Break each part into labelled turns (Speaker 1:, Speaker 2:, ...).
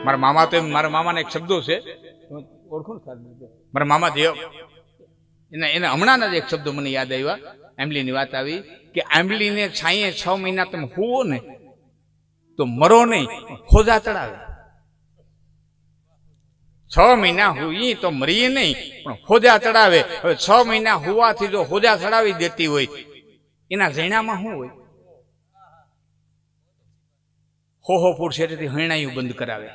Speaker 1: મારા મામા તો મારા મામાના એક શબ્દો છે, ઓળખો ને મારા મામા દેવ, એને હમણાંના જ એક શબ્દો મને યાદ આવ્યા. આંબલીની વાત આવી કે આંબલીને છાંયે 6 મહિના તમે હુવો ને તો મરો નહીં, ખોજા ચડાવે. 6 મહિના હુઈ તો મરીએ નહીં, પણ ખોજા ચડાવે. હવે 6 મહિના હુવાથી જો ખોજા ચડાવી દેતી હોય, એના ઝીણામાં શું હોય? હો ફૂટ શેઠથી હૈણાયું બંધ કરાવે.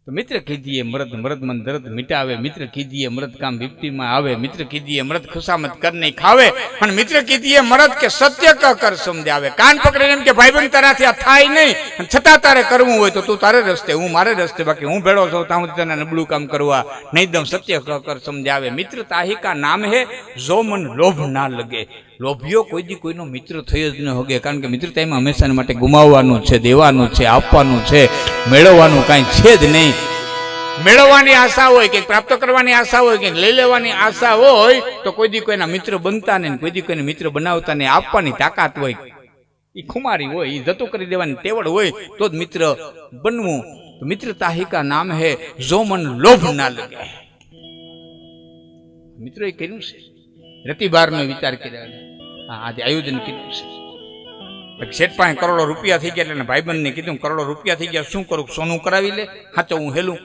Speaker 1: તો મિત્ર કીધીએ મરદ મરદ મન દર્દ મિટાવે, મિત્ર કીધીએ મરદ કામ વિપત્તિમાં આવે, મિત્ર કીધીએ મરદ ખુશામત કર નહીં ખાવે, અને મિત્ર કીધીએ મરદ કે સત્ય કર સમજાવે. કાન પકડીને એમ કે ભાઈબંધ તારાથી આ થાય નહીં, છતાં તારે કરવું હોય તો તું તારે રસ્તે, હું મારે રસ્તે, બાકી હું ભેળો છું ત્યાં સુધી તને નબળું કામ કરવા નહીં દઉં. સત્ય કર સમજાવે. મિત્ર તાહી કા નામ હે જો મન લોભ ના લગે. લોભિયો કોઈ દી કોઈનો મિત્ર થઈ જ ન હોગે, કારણ કે મિત્રતા એમાં હંમેશા માટે ગુમાવવાનું છે, દેવાનું છે, આપવાનું છે, મેળવવાનું કાંઈ છે જ નહીં. મેળવવાની આશા હોય કે પ્રાપ્ત કરવાની આશા હોય કે લઈ લેવાની આશા હોય તો કોઈ દી કોઈના મિત્ર બનતા નહીં, કોઈ દી કોઈને મિત્ર બનાવતા નહીં. આપવાની તાકાત હોય, એ ખુમારી હોય, એ જતું કરી દેવાની તેવડ હોય તો જ મિત્ર બનવું. તો મિત્ર તાહી કા નામ હે જો મન લોભ ના લગે. મિત્રો એ કર્યું છે, રતિબારનો વિચાર કર્યો, આજે આયોજન કર્યું છે. શેઠ પાસે કરોડો રૂપિયા થઈ ગયા એટલે ભાઈબંધને કીધું કરોડો રૂપિયા થઈ ગયા, શું કરું? સોનું કરાવી લે. હાચો હું હેલું.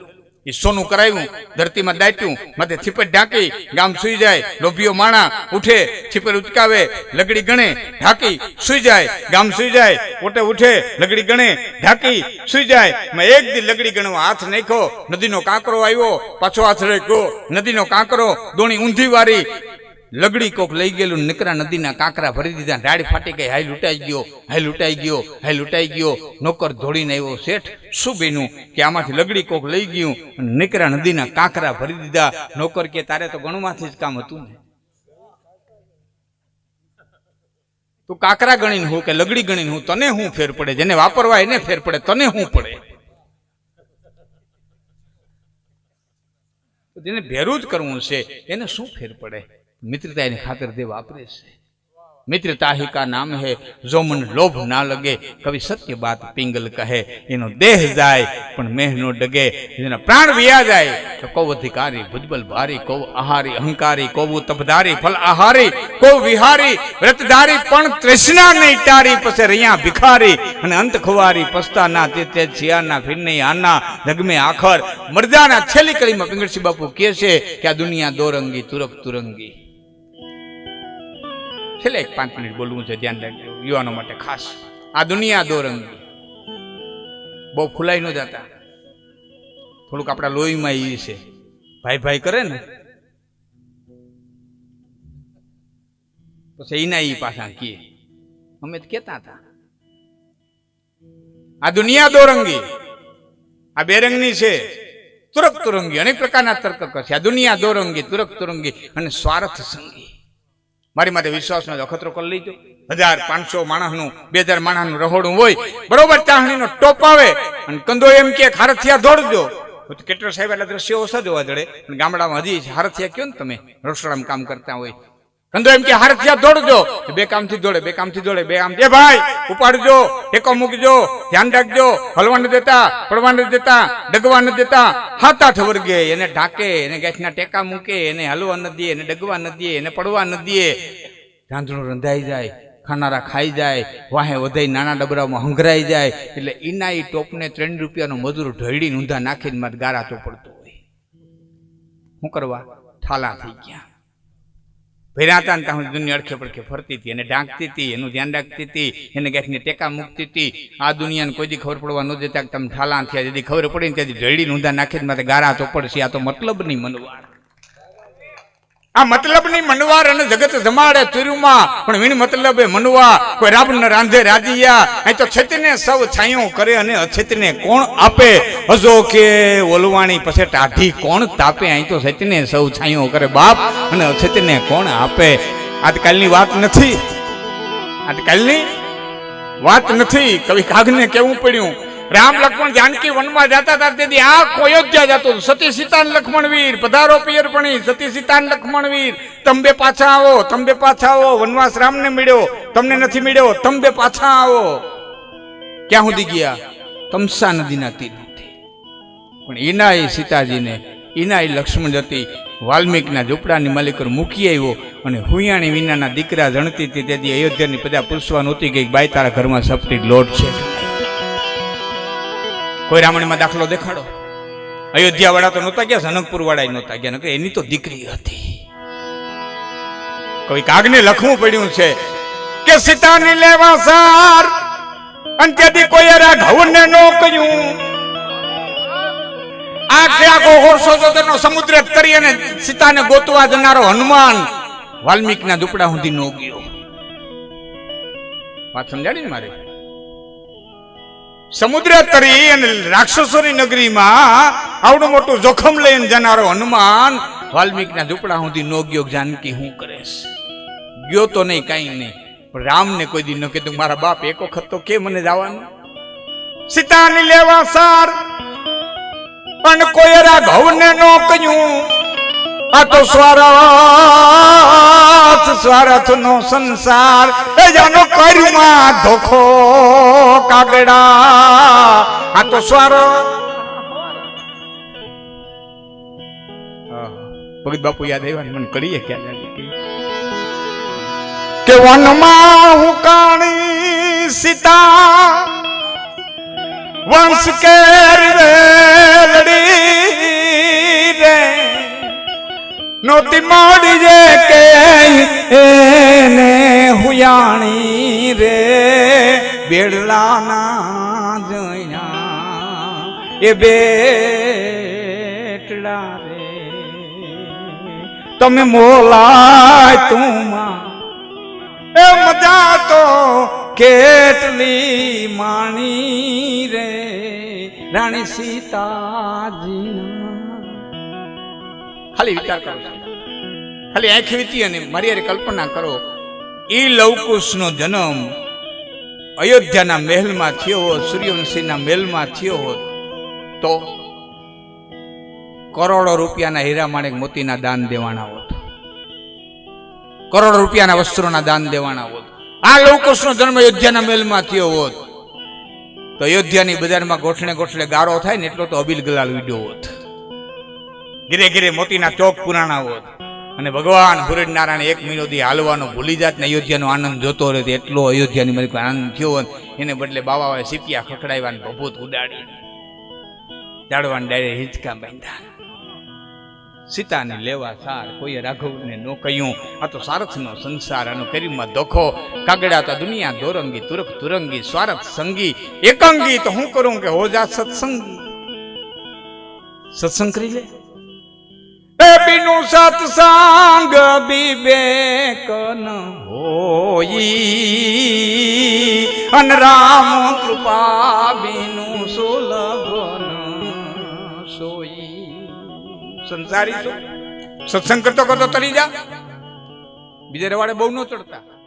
Speaker 1: એ સોનું કરાવ્યું, ધરતીમાં દાટ્યું, માથે છીપટ ઢાંકી, ગામ સુઈ જાય. લોભીઓ માણા ઉઠે, છીપટ ઉચકાવે, લગડી ગણે, ઢાંકી સુઈ જાય. ગામ સુઈ જાય, ઓટે ઉઠે, લગડી ગણે, ઢાંકી સુઈ જાય. મેં એક દી લગડી ગણવા હાથ નાખ્યો, નદીનો કાંકરો આવ્યો, પાછો હાથ રાખ્યો, નદીનો કાંકરો, દોણી ઊંધી વારી, લગડી કોક લઈ ગયેલું, નીકળા નદીના કાંકરા ભરી દીધા. ડાળી ફાટી ગઈ, હાઈ લૂંટાઈ ગયો, હાઈ લૂંટાઈ ગયો, હાઈ લૂંટાઈ ગયો. નોકર દોડીને આવ્યો, શેઠ શું બન્યું? કે આમાંથી લગડી કોક લઈ ગયું, નીકળા નદીના કાંકરા ભરી દીધા. નોકર કે તારે તો ગણમાંથી જ કામ હતું ને, તું કાંકરા ગણીને હું કે લગડી ગણીને હું, તને શું ફેર પડે? જેને વાપરવા એને ફેર પડે, તને શું પડે? જેને ભેરું જ કરવું છે એને શું ફેર પડે? મિત્રતા એની ખાતર દે વાપરે છે. મિત્રતા ही का नाम है जो मन लोभ ना लगे. कवि सत्य बात पिंगल कहे. एनो देह जाए पण मेह नो डगे. जेना प्राण विया जाए तो को अधिकारी भुजबल भारी, को आहारी अहंकारी, को तपधारी फल आहारी, को विहारी व्रतधारी पण तृष्णा नहीं टारी. पसे रिया भिखारी અને અંત ખુવારી પસ્તાના તે છિયાના ફિરને આના જગમે આખર. મરદાના છેલ્લી કડીમાં પિંગળસિંહ બાપુ કહે છે કે આ દુનિયા દોરંગી તુરક તુરંગી. છેલ્લે 5 મિનિટ બોલવું છે, ધ્યાન રાખજો યુવાનો માટે ખાસ. આ દુનિયા દોરંગી. બહુ ખુલાઈ ન જતા, થોડુંક આપણા લોહીમાં એ છે. ભાઈ ભાઈ કરે ને પછી એના એ પાછા કીએ, અમે તો કેતા હતા આ દુનિયા દોરંગી, આ બેરંગની છે, તુરક તુરંગી. અનેક પ્રકારના તર્ક કરશે. આ દુનિયા દોરંગી, તુરક તુરંગી અને સ્વાર્થ સંગી. મારી માટે વિશ્વાસનો અખતરો કરી લેજો. 1500 માણસનું 2000 માણસનું રહોડું હોય, બરોબર ચાહણીનો ટોપ આવે અને કંદો એમ કે હારથિયા દોડજો, તો કેટર સાહેબ એટલા દ્રશ્યો ઓછા જોવા જડે. ગામડામાં હજી હારથિયા કયો ને તમે રસોડામાં કામ કરતા હોય, કંદો એમ કે હારથિયા દોડજો, 2 કામથી દોડે, 2 કામથી દોડે, 2 કામ. એ ભાઈ ઉપાડજો, ટેકો મૂકજો, ધ્યાન રાખજો, હલવા ન દેતા, પડવા ન દેતા, ડગવા ન દેતા. 7-8 વર્ગે એને ઢાકે, એને ગેસના ટેકા મૂકે, એને હલવા ન દે, એને ડગવા ન દે, એને પડવા ન દે. રાંધણું રંધાઈ જાય, ખાનારા ખાઈ જાય, વાહે વધાઈ નાના ડબરામાં હંગરાઈ જાય. એટલે ઈના ઈ ટોપને 3 રૂપિયાનો મજૂર ઢળી ઊંધા નાખીને મારે ગારા તો પડતો હોય. શું કરવા? ઠાલા થઈ ગયા. ભેરાતા ને ત્યાં દુનિયા અડખે પડખે ફરતી હતી, એને ઢાંકતી હતી, એનું ધ્યાન રાખતી હતી, એને ગેસને ટેકા મૂકતી હતી. આ દુનિયાને કોઈ દી ખબર પડવા ન દેતા કે તમે ઠાલા થયા. જેથી ખબર પડી ને ત્યાંથી ઢળી ઊંધા નાખીને મારે ગારા તો પડશે. આ તો મતલબ નહીં મનવાર. આ મતલબ ની મનવાર અને જગત જમાડે તુરુમાં, પણ વીણ મતલબ એ મનવા. કોઈ રાબ ન રાંધે રાજીયા. અહીં તો છેતને સૌ છાયો કરે અને અછેતને કોણ આપે. હજો કે ઓલવાણી પછી ટાઢી કોણ તાપે. અહીં તો છેતને સૌ છાયો કરે બાપ અને અછેતને કોણ આપે. આજકાલની વાત નથી, આજકાલની વાત નથી. કવિ કાગને કેવું પડ્યું રામ લક્ષ્મણ જાનકી વનમાં જતા હતા તેથી આખો અયોધ્યા જતો સતી સીતા લક્ષ્મણ વીર પધારો પિયરપણી સતી સીતા લક્ષ્મણ વીર તમે પાછા આવો તમે પાછા આવો વનવાસ રામને મળ્યો તમને નથી મળ્યો તમે પાછા આવો ક્યાં સુધી ગયા તમસા નદીના તીર પણ એના એ સીતાજીને એના એ લક્ષ્મણ જતી વાલ્મીકના ઝૂંપડાની માલિકર મૂકી આવ્યો અને હુયાણી વિનાના દીકરા જણતી હતી તેથી અયોધ્યાની પ્રજા પૂછવા નહોતી કે બાઈ તારા ઘરમાં સપટી લોટ છે કોઈ રામણીમાં દાખલો દેખાડો અયોધ્યા વાળા તો નહોતા ગયા જનકપુર વાળા નહોતા ગયા નકર એની તો દીકરી હતી કોઈ કાગને લખવું પડ્યું છે કે સીતાની લેવા સાર અને તેથી કોઈ રાઘવને નો કહ્યું આખે આખો 400 સમુદ્ર કરી અને સીતાને ગોતવા જનારો હનુમાન વાલ્મીકના ઝૂંપડા સુધી નો ગયો વાત સમજાણી ને મારે સમુદ્ર તરી અને રાક્ષસોની નગરીમાં આવડું મોટું જોખમ લઈને જનારો હનુમાન વાલ્મીકના ઝૂંપડા સુધી નો ગયો જાનકી હું કરેશ ગયો તો નહીં કઈ નહીં પણ રામને કોઈ દી ન કીધું મારા બાપ એક વખત તો કે મને જવાનું સીતાની લેવા સાર પણ કોઈ રાઘવને નો કહ્યું આ તો સ્વાર્થ નો સંસાર એ જાનો કર્યુંમાં ધોખો કાગડા આ તો ભગત બાપુ યાદ આવ્યા મને કરીએ ક્યાં કે વનમાં હું કાણી સીતા વંશ કેર નોતી મોડી જે કે એને હુયાણી રે બેડલાના જયા એ બેટડા રે તમે મોલાય તુમા એ મજા તો કેટલી માણી રે રાણી સીતાજી ખાલી વિચાર કરો ખાલી આંખ વીતી અને મારી યાર કલ્પના કરો એ લવકુશનો જન્મ અયોધ્યાના મહેલમાં થયો હોત સૂર્યવંશીના મહેલમાં થયો હોત તો કરોડો રૂપિયાના હીરા માણેક મોતીના દાન દેવાના હોત કરોડો રૂપિયાના વસ્ત્રોના દાન દેવાના હોત આ લવકુશનો જન્મ અયોધ્યાના મહેલમાં થયો હોત તો અયોધ્યાની બજારમાં ગોઠણે ગોઠણે ગારો થાય ને એટલો તો અબિલ ગલાલ વિડ્યો હોત ઘીરે ઘીરે મોતીના ચોક પુરાણા હોત અને ભગવાન સૂર્યનારાયણ એક મહિનો દી હાલવાનો ભૂલી જાત ને અયોધ્યાનો આનંદ જોતો રહે એટલો અયોધ્યાની મારી આનંદ થયો હોત એને બદલે બાવાએ સીપિયા ખખડાવ્યા ને ભભૂત ઉડાડી જાડવાને ડાયરે હિંચકા બાંધ્યા સીતાને લેવા સાર કોઈ રાઘવને નો કહ્યું આ તો સારથનો સંસાર આનો કરીમાં દોખો કાગડા તો દુનિયા દોરંગી તુરક તુરંગી સ્વાર્થ સંગી એકાંગી તો હું કરું કે હો જા સત્સંગી સત્સંગ કરી લે બીનું સત્સંગ વિવેક ન હોઈ અન રામ કૃપા બીનું સુલભ ન સોઈ સંસારી છો સત્સંગ કરતો કરતો તરી જા બીજા રવાડે બહુ ન ચડતા